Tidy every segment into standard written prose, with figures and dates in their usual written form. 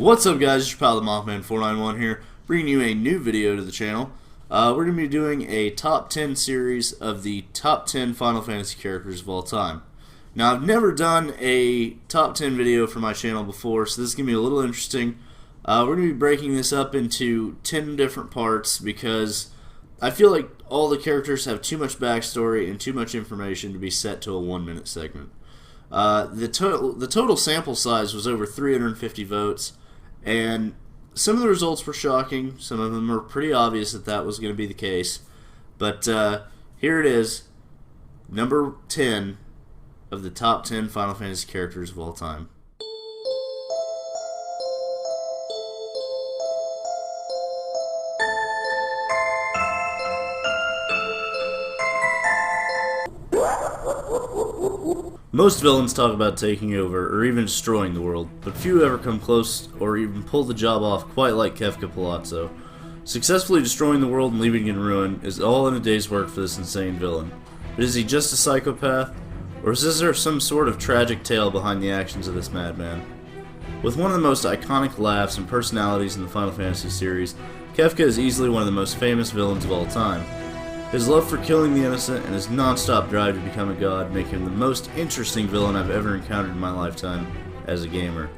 What's up, guys? It's your pal the Mothman491 here, bringing you a new video to the channel. We're going to be doing a top 10 series of the top 10 Final Fantasy characters of all time. Now, I've never done a top 10 video for my channel before, so this is going to be a little interesting. We're going to be breaking this up into 10 different parts because I feel like all the characters have too much backstory and too much information to be set to a 1-minute segment. The total sample size was over 350 votes, and some of the results were shocking. Some of them were pretty obvious that was going to be the case. But here it is, number 10 of the top 10 Final Fantasy characters of all time. Most villains talk about taking over or even destroying the world, but few ever come close or even pull the job off quite like Kefka Palazzo. Successfully destroying the world and leaving it in ruin is all in a day's work for this insane villain. But is he just a psychopath? Or is there some sort of tragic tale behind the actions of this madman? With one of the most iconic laughs and personalities in the Final Fantasy series, Kefka is easily one of the most famous villains of all time. His love for killing the innocent and his non-stop drive to become a god make him the most interesting villain I've ever encountered in my lifetime as a gamer.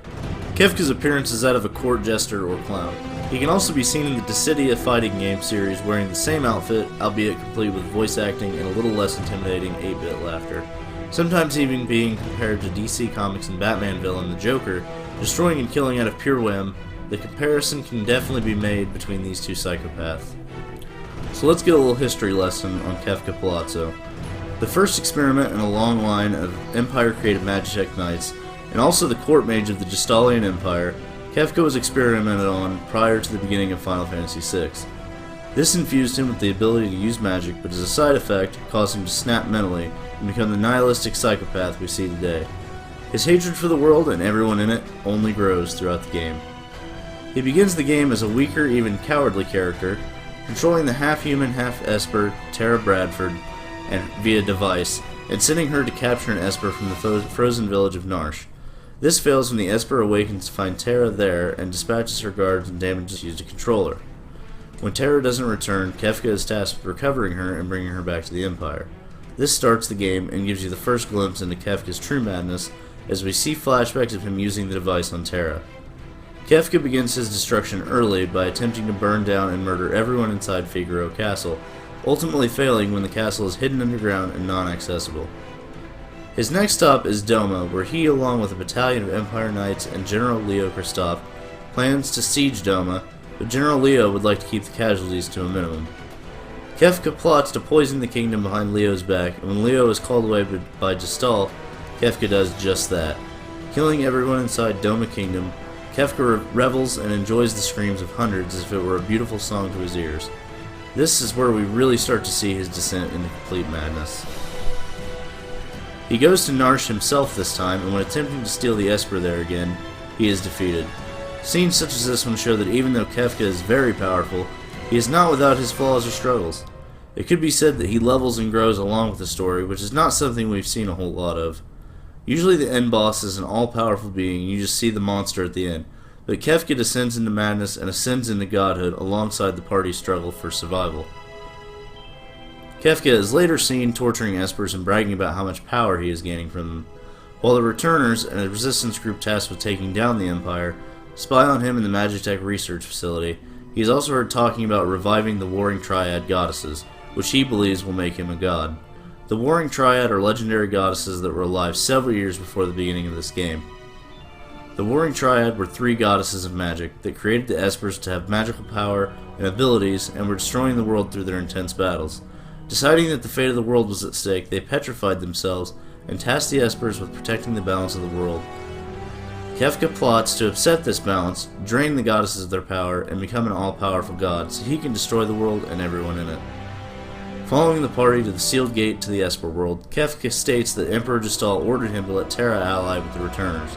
Kefka's appearance is that of a court jester or clown. He can also be seen in the Dissidia fighting game series wearing the same outfit, albeit complete with voice acting and a little less intimidating 8-bit laughter. Sometimes even being compared to DC Comics and Batman villain the Joker, destroying and killing out of pure whim. The comparison can definitely be made between these two psychopaths. So let's get a little history lesson on Kefka Palazzo. The first experiment in a long line of Empire-created Magitech Knights, and also the court mage of the Gestalian Empire, Kefka was experimented on prior to the beginning of Final Fantasy VI. This infused him with the ability to use magic, but as a side effect, caused him to snap mentally and become the nihilistic psychopath we see today. His hatred for the world and everyone in it only grows throughout the game. He begins the game as a weaker, even cowardly character, controlling the half-human, half-Esper Terra Bradford and via device, and sending her to capture an Esper from the frozen village of Narshe. This fails when the Esper awakens to find Terra there and dispatches her guards and damages used to control her. When Terra doesn't return, Kefka is tasked with recovering her and bringing her back to the Empire. This starts the game and gives you the first glimpse into Kefka's true madness as we see flashbacks of him using the device on Terra. Kefka begins his destruction early by attempting to burn down and murder everyone inside Figaro Castle, ultimately failing when the castle is hidden underground and non-accessible. His next stop is Doma, where he, along with a battalion of Empire Knights and General Leo Kristoff, plans to siege Doma, but General Leo would like to keep the casualties to a minimum. Kefka plots to poison the kingdom behind Leo's back, and when Leo is called away by Gestalt, Kefka does just that. Killing everyone inside Doma Kingdom, Kefka revels and enjoys the screams of hundreds as if it were a beautiful song to his ears. This is where we really start to see his descent into complete madness. He goes to Narshe himself this time, and when attempting to steal the Esper there again, he is defeated. Scenes such as this one show that even though Kefka is very powerful, he is not without his flaws or struggles. It could be said that he levels and grows along with the story, which is not something we've seen a whole lot of. Usually the end boss is an all-powerful being and you just see the monster at the end, but Kefka descends into madness and ascends into godhood alongside the party's struggle for survival. Kefka is later seen torturing Espers and bragging about how much power he is gaining from them, while the Returners and a resistance group tasked with taking down the Empire spy on him in the Magitech research facility. He is also heard talking about reviving the Warring Triad goddesses, which he believes will make him a god. The Warring Triad are legendary goddesses that were alive several years before the beginning of this game. The Warring Triad were 3 goddesses of magic that created the Espers to have magical power and abilities and were destroying the world through their intense battles. Deciding that the fate of the world was at stake, they petrified themselves and tasked the Espers with protecting the balance of the world. Kefka plots to upset this balance, drain the goddesses of their power, and become an all-powerful god so he can destroy the world and everyone in it. Following the party to the sealed gate to the Esper world, Kefka states that Emperor Gestalt ordered him to let Terra ally with the Returners.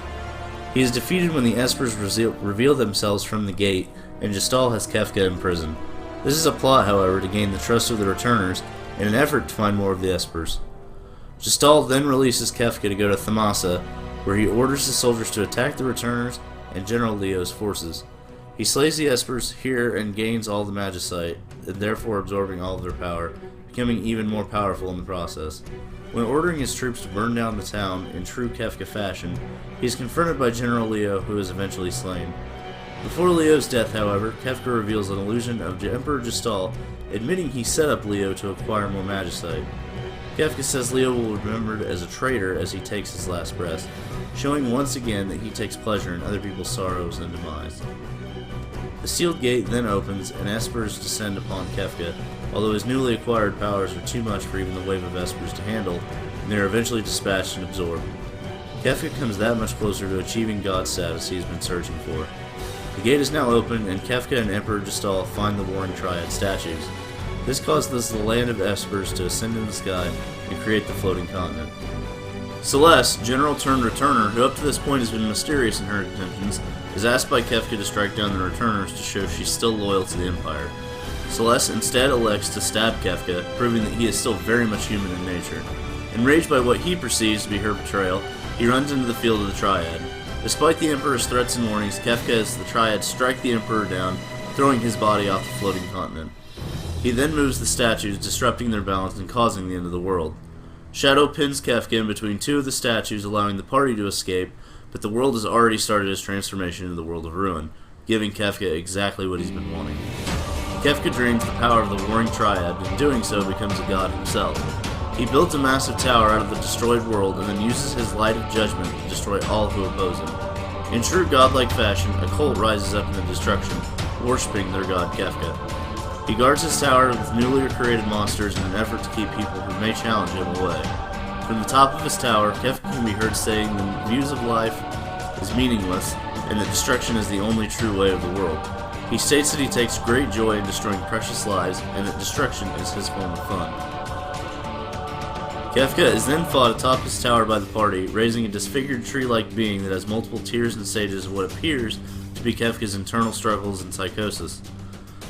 He is defeated when the Espers reveal themselves from the gate, and Gestalt has Kefka imprisoned. This is a plot, however, to gain the trust of the Returners in an effort to find more of the Espers. Gestalt then releases Kefka to go to Thamasa, where he orders his soldiers to attack the Returners and General Leo's forces. He slays the Espers here and gains all the Magicite, and therefore absorbing all of their power, becoming even more powerful in the process. When ordering his troops to burn down the town in true Kefka fashion, he is confronted by General Leo, who is eventually slain. Before Leo's death, however, Kefka reveals an illusion of Emperor Gestal, admitting he set up Leo to acquire more Magicite. Kefka says Leo will be remembered as a traitor as he takes his last breath, showing once again that he takes pleasure in other people's sorrows and demise. The sealed gate then opens and Espers descend upon Kefka, although his newly acquired powers are too much for even the wave of Espers to handle, and they are eventually dispatched and absorbed. Kefka comes that much closer to achieving god status he has been searching for. The gate is now open, and Kefka and Emperor Gestal find the Warring Triad statues. This causes the land of Espers to ascend in the sky and create the floating continent. Celeste, General turned Returner, who up to this point has been mysterious in her intentions, is asked by Kefka to strike down the Returners to show she's still loyal to the Empire. Celeste instead elects to stab Kefka, proving that he is still very much human in nature. Enraged by what he perceives to be her betrayal, he runs into the field of the Triad. Despite the Emperor's threats and warnings, Kefka and the Triad strike the Emperor down, throwing his body off the floating continent. He then moves the statues, disrupting their balance and causing the end of the world. Shadow pins Kefka in between two of the statues, allowing the party to escape, but the world has already started his transformation into the world of ruin, giving Kefka exactly what he's been wanting. Kefka drains the power of the Warring Triad, and in doing so becomes a god himself. He builds a massive tower out of the destroyed world and then uses his Light of Judgment to destroy all who oppose him. In true godlike fashion, a cult rises up in the destruction, worshipping their god Kefka. He guards his tower with newly created monsters in an effort to keep people who may challenge him away. From the top of his tower, Kefka can be heard saying the views of life is meaningless and that destruction is the only true way of the world. He states that he takes great joy in destroying precious lives and that destruction is his form of fun. Kefka is then fought atop his tower by the party, raising a disfigured tree-like being that has multiple tiers and stages of what appears to be Kefka's internal struggles and psychosis.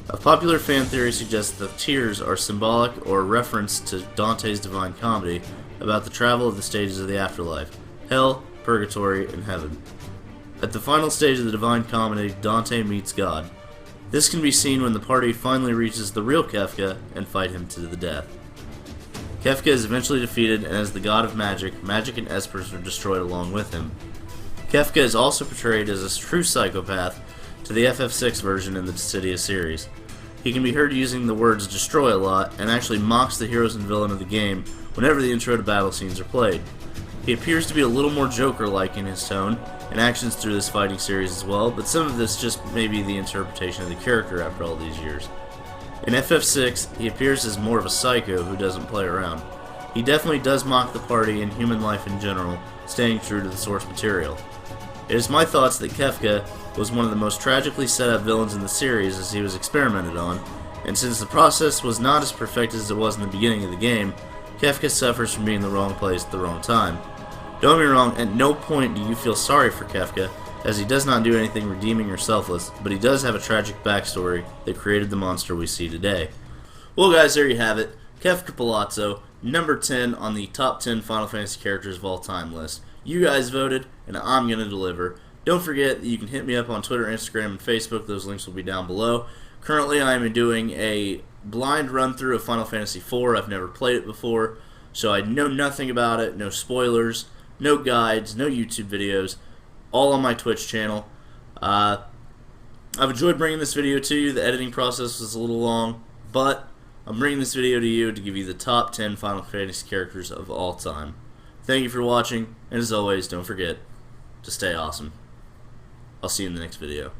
A popular fan theory suggests that the tiers are symbolic or a reference to Dante's Divine Comedy about the travel of the stages of the afterlife: hell, purgatory, and heaven. At the final stage of the Divine Comedy, Dante meets God. This can be seen when the party finally reaches the real Kefka and fight him to the death. Kefka is eventually defeated, and as the god of magic, magic and espers are destroyed along with him. Kefka is also portrayed as a true psychopath to the FF6 version in the Dissidia series. He can be heard using the words destroy a lot, and actually mocks the heroes and villain of the game whenever the intro to battle scenes are played. He appears to be a little more Joker-like in his tone and actions through this fighting series as well, but some of this just may be the interpretation of the character after all these years. In FF6, he appears as more of a psycho who doesn't play around. He definitely does mock the party and human life in general, staying true to the source material. It is my thoughts that Kefka was one of the most tragically set up villains in the series as he was experimented on, and since the process was not as perfect as it was in the beginning of the game, Kefka suffers from being in the wrong place at the wrong time. Don't get me wrong, at no point do you feel sorry for Kefka, as he does not do anything redeeming or selfless, but he does have a tragic backstory that created the monster we see today. Well guys, there you have it. Kefka Palazzo, number 10 on the top 10 Final Fantasy characters of all time list. You guys voted, and I'm going to deliver. Don't forget that you can hit me up on Twitter, Instagram, and Facebook. Those links will be down below. Currently, I am doing a blind run-through of Final Fantasy IV. I've never played it before, so I know nothing about it. No spoilers, no guides, no YouTube videos. All on my Twitch channel. I've enjoyed bringing this video to you. The editing process was a little long, but I'm bringing this video to you to give you the top 10 Final Fantasy characters of all time. Thank you for watching, and as always, don't forget to stay awesome. I'll see you in the next video.